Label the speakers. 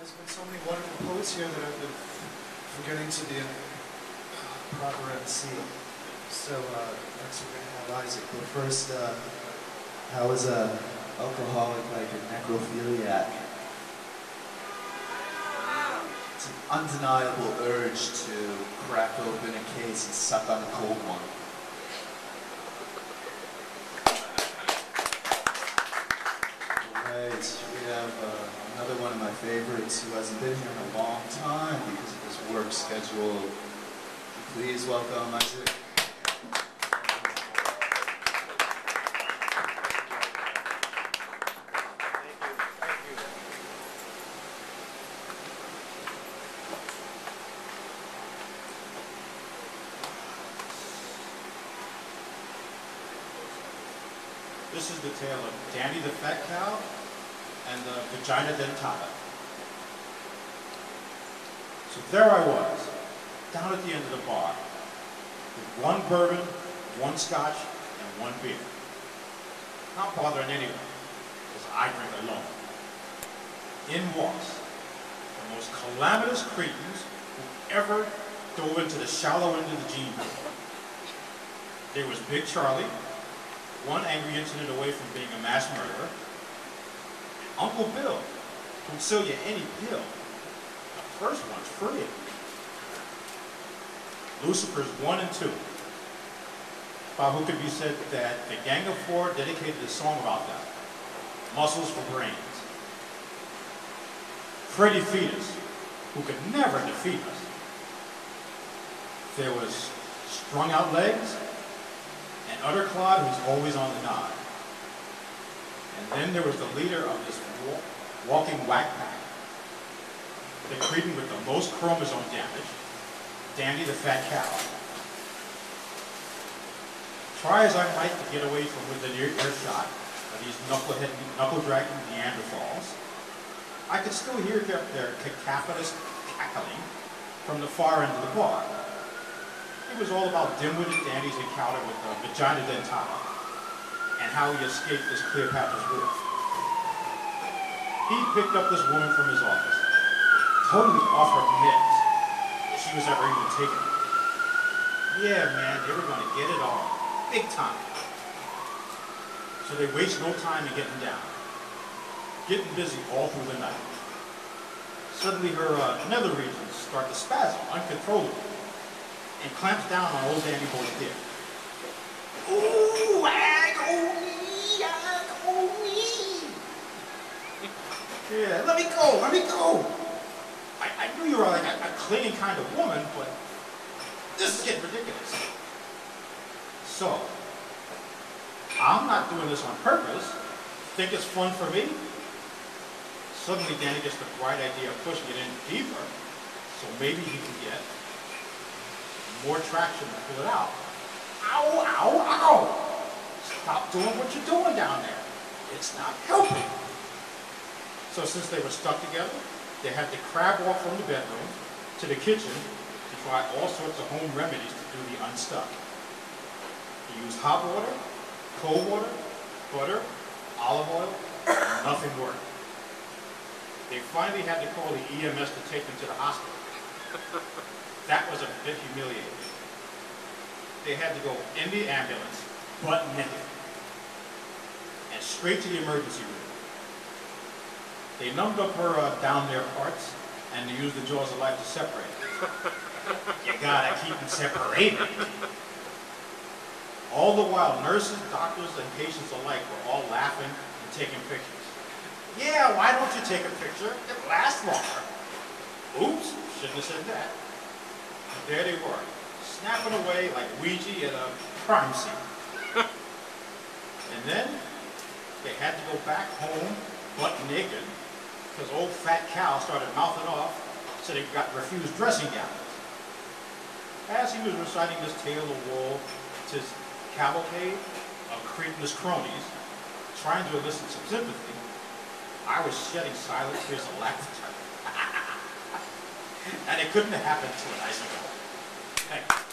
Speaker 1: there's been so many wonderful poets here that I've been forgetting to be a proper MC. So next we're going to have Isaac. But first, how is a alcoholic like a necrophiliac? It's an undeniable urge to crack open a case and suck on a cold one. Right, we have another one of my favorites who hasn't been here in a long time because of his work schedule. Please welcome Isaac.
Speaker 2: This is the tale of Danny the Fat Cow and the vagina dentata. So there I was, down at the end of the bar, with one bourbon, one scotch, and one beer. Not bothering anyone, because I drink alone. In walks the most calamitous cretins who ever dove into the shallow end of the gene pool. There was Big Charlie, one angry incident away from being a mass murderer. Uncle Bill, who'd sell you any pill. The first one's free. Lucifer's 1 and 2. About who could be said that the Gang of Four dedicated a song about them. Muscles for brains. Freddy Fetus, who could never defeat us. There was Strung Out Legs, and Utterclod, who's always on the nod. And then there was the leader of this walking whack pack, the cretin with the most chromosome damage, Danny the Fat Cow. Try as I might to get away from within earshot of these knuckle-dragging Neanderthals, I could still hear their cacophonous cackling from the far end of the bar. It was all about dim-witted Danny's encounter with the vagina dentata and how he escaped this Cleopatra's roof. He picked up this woman from his office, totally off her meds, if she was ever even taken. Yeah, man, they were going to get it on, big time. So they waste no time in getting down, getting busy all through the night. Suddenly her nether regions start to spasm uncontrollably, and clamps down on old Danny Boy's dick. Ooh, agony. Yeah, let me go. I knew you were like a clinging kind of woman, but this is getting ridiculous. So, I'm not doing this on purpose. Think it's fun for me? Suddenly Danny gets the bright idea of pushing it in deeper, so maybe he can get more traction to pull it out. Ow, ow, ow! Stop doing what you're doing down there. It's not helping. So since they were stuck together, they had to crab walk from the bedroom to the kitchen to try all sorts of home remedies to do the unstuck. They used hot water, cold water, butter, olive oil, and nothing worked. They finally had to call the EMS to take them to the hospital. That was a bit humiliating. They had to go in the ambulance, butt naked, and straight to the emergency room. They numbed up her down there parts, and they used the jaws of life to separate them. You gotta keep them separated. All the while, nurses, doctors, and patients alike were all laughing and taking pictures. Yeah, why don't you take a picture? It lasts longer. Oops, shouldn't have said that. There they were, snapping away like Ouija at a crime scene. And then they had to go back home butt naked because old Fat Cow started mouthing off, so they got refused dressing gowns. As he was reciting this tale of woe to his cavalcade of cretinous cronies, trying to elicit some sympathy, I was shedding silent tears of laughter. And it couldn't have happened to a nicer guy. Thank you.